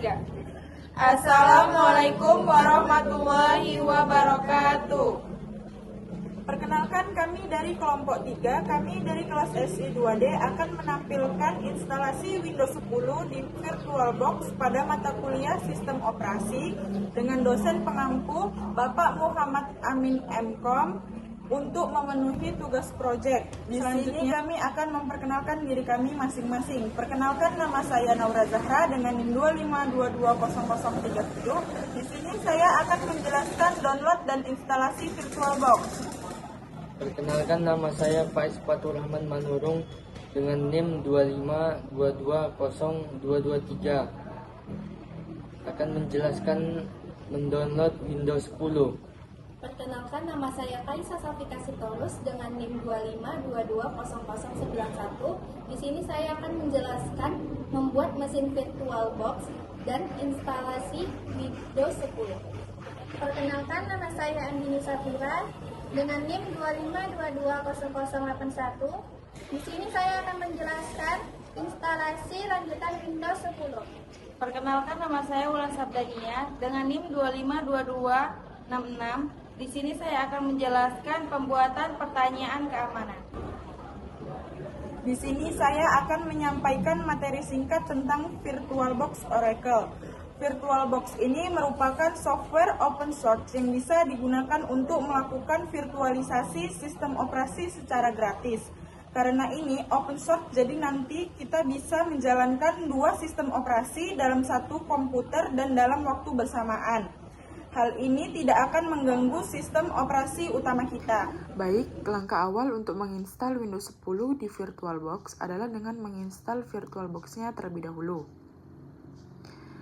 3. Assalamualaikum warahmatullahi wabarakatuh. Perkenalkan, kami dari kelompok 3, kami dari kelas SI 2D akan menampilkan instalasi Windows 10 di VirtualBox pada mata kuliah Sistem Operasi dengan dosen pengampu Bapak Muhammad Amin MKom untuk memenuhi tugas proyek. Selanjutnya kami akan memperkenalkan diri kami masing-masing. Perkenalkan, nama saya Naura Zahra dengan NIM 252200037. Di sini saya akan menjelaskan download dan instalasi VirtualBox. Perkenalkan, nama saya Faiz Fatur Rahman Manurung dengan NIM 252200223 akan menjelaskan mendownload Windows 10. Perkenalkan, nama saya Kaisa Safika Sitorus dengan NIM 252200091. Di sini saya akan menjelaskan membuat mesin VirtualBox dan instalasi Windows 10. Perkenalkan, nama saya Andini Safira dengan NIM 252200081. Di sini saya akan menjelaskan instalasi lanjutan Windows 10. Perkenalkan, nama saya Wulan Sabdania dengan NIM 2526266. Di sini saya akan menjelaskan pembuatan pertanyaan keamanan. Di sini saya akan menyampaikan materi singkat tentang VirtualBox Oracle. VirtualBox ini merupakan software open source yang bisa digunakan untuk melakukan virtualisasi sistem operasi secara gratis. Karena ini open source, jadi nanti kita bisa menjalankan dua sistem operasi dalam satu komputer dan dalam waktu bersamaan. Hal ini tidak akan mengganggu sistem operasi utama kita. Baik, langkah awal untuk menginstal Windows 10 di VirtualBox adalah dengan menginstal VirtualBox-nya terlebih dahulu.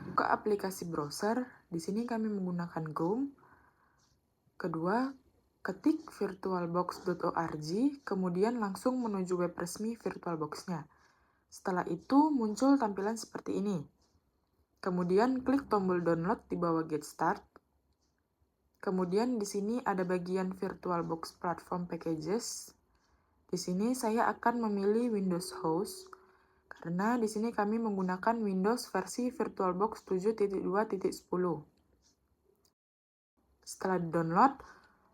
Buka aplikasi browser, di sini kami menggunakan Chrome. Kedua, ketik virtualbox.org, kemudian langsung menuju web resmi VirtualBox-nya. Setelah itu muncul tampilan seperti ini. Kemudian klik tombol download di bawah Get Start. Kemudian di sini ada bagian VirtualBox Platform Packages. Di sini saya akan memilih Windows Host karena di sini kami menggunakan Windows versi VirtualBox 7.2.10. Setelah di-download,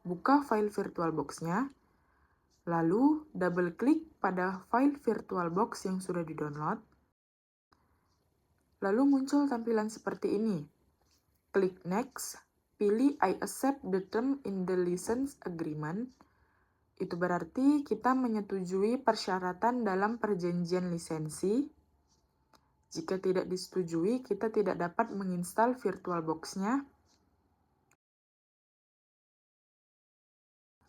buka file VirtualBox-nya, lalu double-klik pada file VirtualBox yang sudah di-download. Lalu muncul tampilan seperti ini. Klik Next, pilih I accept the term in the license agreement. Itu berarti kita menyetujui persyaratan dalam perjanjian lisensi. Jika tidak disetujui, kita tidak dapat menginstal VirtualBox-nya.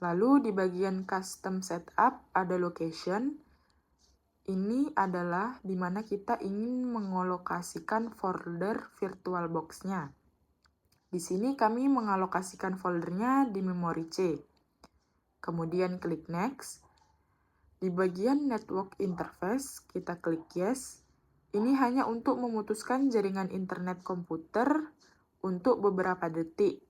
Lalu di bagian Custom Setup ada Location. Ini adalah di mana kita ingin mengalokasikan folder VirtualBox-nya. Di sini kami mengalokasikan foldernya di memori C. Kemudian klik Next. Di bagian Network Interface, kita klik Yes. Ini hanya untuk memutuskan jaringan internet komputer untuk beberapa detik.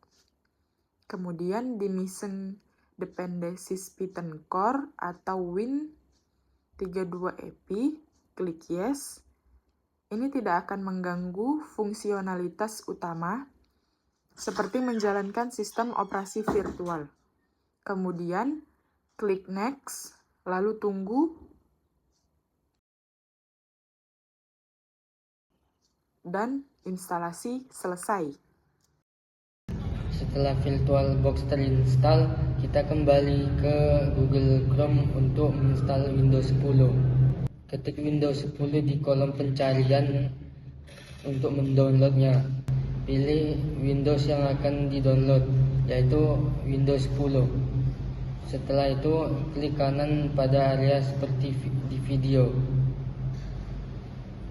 Kemudian di Mission Dependencies Python Core atau Win32epi, klik Yes. Ini tidak akan mengganggu fungsionalitas utama, seperti menjalankan sistem operasi virtual. Kemudian, klik Next, lalu tunggu, dan instalasi selesai. Setelah VirtualBox terinstall, kita kembali ke Google Chrome untuk menginstal Windows 10. Ketik Windows 10 di kolom pencarian untuk mendownloadnya. Pilih Windows yang akan di-download, yaitu Windows 10. Setelah itu, klik kanan pada area seperti di video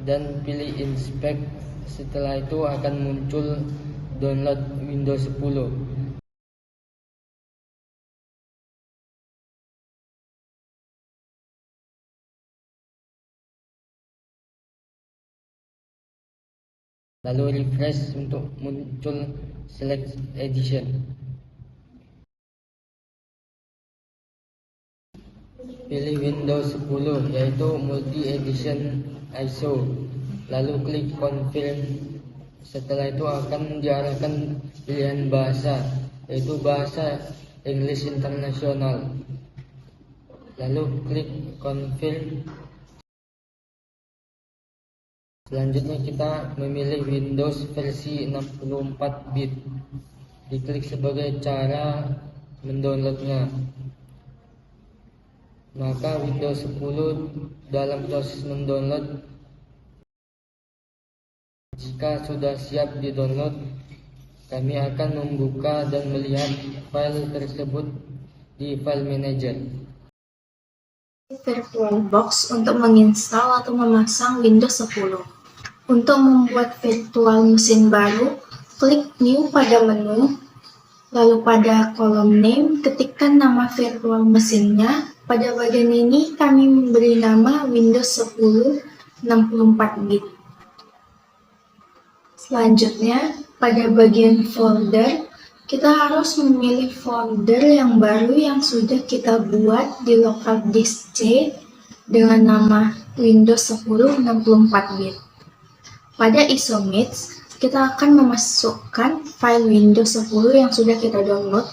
dan pilih Inspect. Setelah itu akan muncul download Windows 10. Lalu refresh untuk muncul Select Edition. Pilih Windows 10 yaitu Multi Edition ISO. Lalu klik Confirm Setelah itu akan diarahkan pilihan bahasa, yaitu bahasa English International. Lalu klik confirm. Selanjutnya kita memilih Windows versi 64 bit. Diklik sebagai cara mendownloadnya. Maka Windows 10 dalam proses mendownload. Jika sudah siap di-download, kami akan membuka dan melihat file tersebut di file manager. VirtualBox untuk menginstal atau memasang Windows 10. Untuk membuat virtual mesin baru, klik New pada menu, lalu pada kolom Name, ketikkan nama virtual mesinnya. Pada bagian ini, kami memberi nama Windows 10 64 bit. Selanjutnya, pada bagian folder, kita harus memilih folder yang baru yang sudah kita buat di local disk C dengan nama Windows 10 64 bit. Pada Isomix, kita akan memasukkan file Windows 10 yang sudah kita download.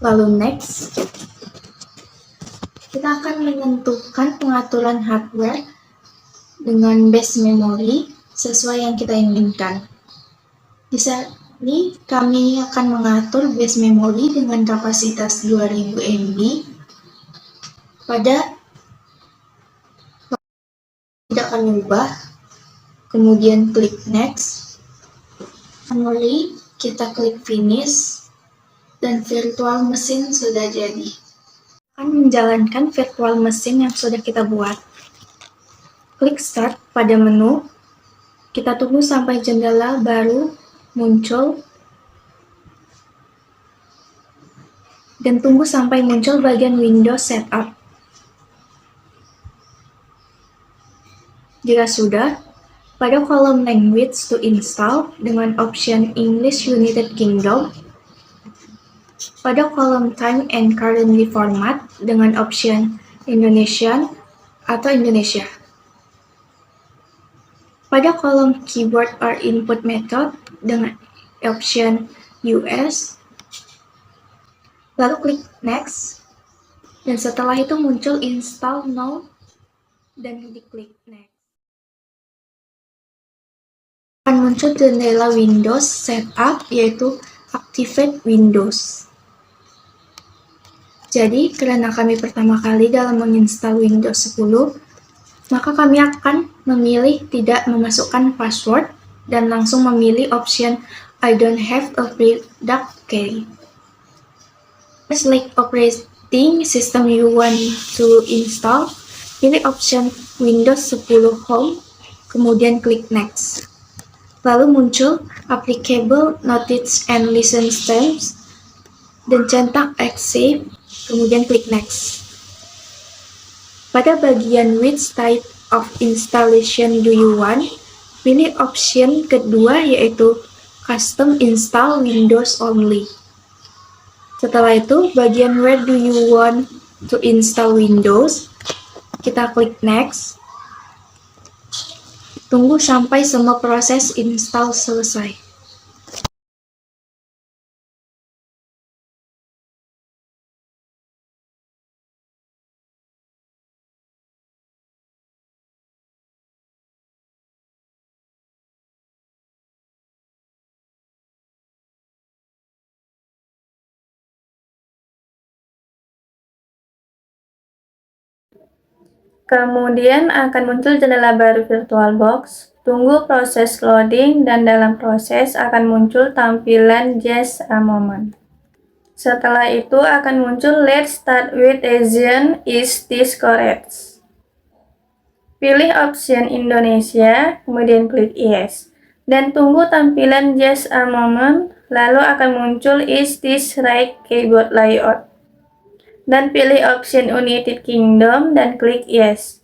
Lalu next, kita akan menentukan pengaturan hardware dengan base memory sesuai yang kita inginkan. Di sini kami akan mengatur base memory dengan kapasitas 2000 MB pada tidak akan ubah. Kemudian klik next. Finally, kita klik finish dan virtual mesin sudah jadi. Akan menjalankan virtual mesin yang sudah kita buat. Klik start pada menu. Kita tunggu sampai jendela baru muncul dan tunggu sampai muncul bagian Windows Setup. Jika sudah, pada kolom Language to install dengan option English United Kingdom, pada kolom Time and Currently Format dengan option Indonesian atau Indonesia. Pada kolom Keyboard or Input Method dengan option US, lalu klik Next, dan setelah itu muncul Install Now, dan diklik Next. Akan muncul jendela Windows Setup, yaitu Activate Windows. Jadi, karena kami pertama kali dalam menginstal Windows 10, maka kami akan memilih tidak memasukkan password dan langsung memilih option I don't have a product key. Select operating system you want to install, pilih option Windows 10 Home, kemudian klik Next. Lalu muncul Applicable Notice and License Terms dan centang Accept, kemudian klik Next. Pada bagian Which type of installation do you want, pilih option kedua yaitu Custom Install Windows Only. Setelah itu, bagian Where do you want to install Windows, kita klik Next. Tunggu sampai semua proses install selesai. Kemudian akan muncul jendela baru VirtualBox. Tunggu proses loading dan dalam proses akan muncul tampilan Just a Moment. Setelah itu akan muncul Let's Start with Asian, is this correct? Pilih option Indonesia, kemudian klik Yes. Dan tunggu tampilan Just a Moment, lalu akan muncul Is this right keyboard layout? Dan pilih option United Kingdom dan klik Yes.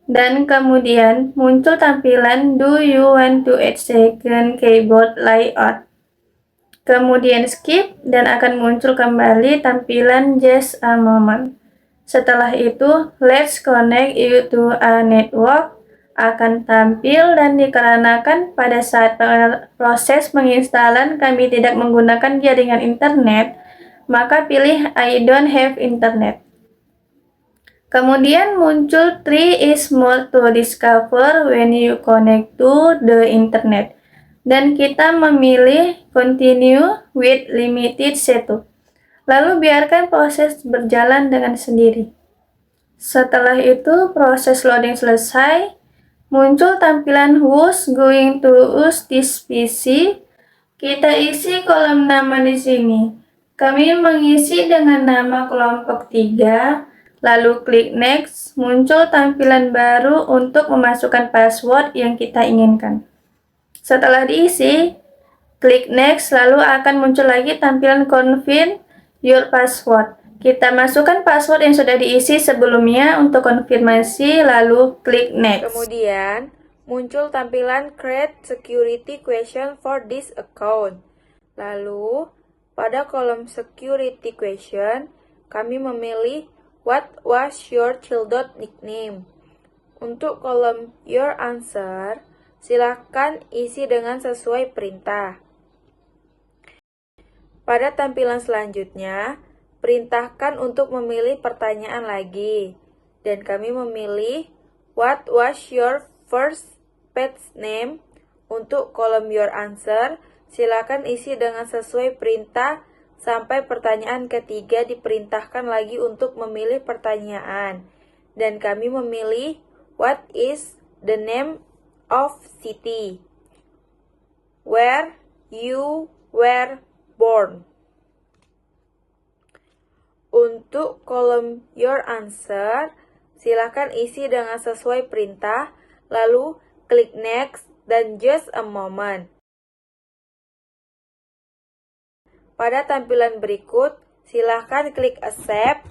Dan kemudian muncul tampilan Do you want to add second keyboard layout? Kemudian skip dan akan muncul kembali tampilan Just a Moment. Setelah itu, let's connect you to a network akan tampil dan dikarenakan pada saat proses penginstalan kami tidak menggunakan jaringan internet, maka pilih I don't have internet. Kemudian muncul tree is more to discover when you connect to the internet. Dan kita memilih continue with limited setup. Lalu biarkan proses berjalan dengan sendiri. Setelah itu proses loading selesai. Muncul tampilan who's going to use this PC. Kita isi kolom nama di sini. Kami mengisi dengan nama kelompok 3, lalu klik next. Muncul tampilan baru untuk memasukkan password yang kita inginkan. Setelah diisi, klik next, lalu akan muncul lagi tampilan confirm your password. Kita masukkan password yang sudah diisi sebelumnya untuk konfirmasi, lalu klik next. Kemudian, muncul tampilan Create Security Question for this account. Lalu, pada kolom Security Question, kami memilih What was your childhood nickname? Untuk kolom Your Answer, silakan isi dengan sesuai perintah. Pada tampilan selanjutnya, perintahkan untuk memilih pertanyaan lagi, dan kami memilih What was your first pet's name? Untuk kolom Your Answer, silakan isi dengan sesuai perintah sampai pertanyaan ketiga diperintahkan lagi untuk memilih pertanyaan, dan kami memilih What is the name of city where you were born? Untuk kolom Your Answer, silakan isi dengan sesuai perintah, lalu klik Next dan Just a Moment. Pada tampilan berikut, silakan klik Accept.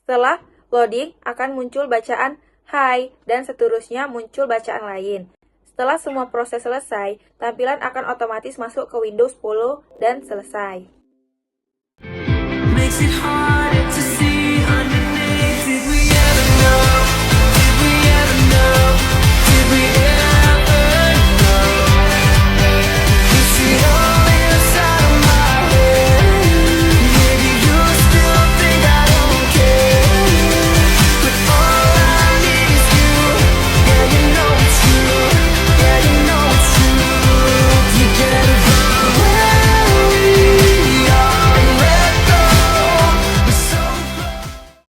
Setelah loading, akan muncul bacaan Hai dan seterusnya muncul bacaan lain. Setelah semua proses selesai, tampilan akan otomatis masuk ke Windows 10 dan selesai.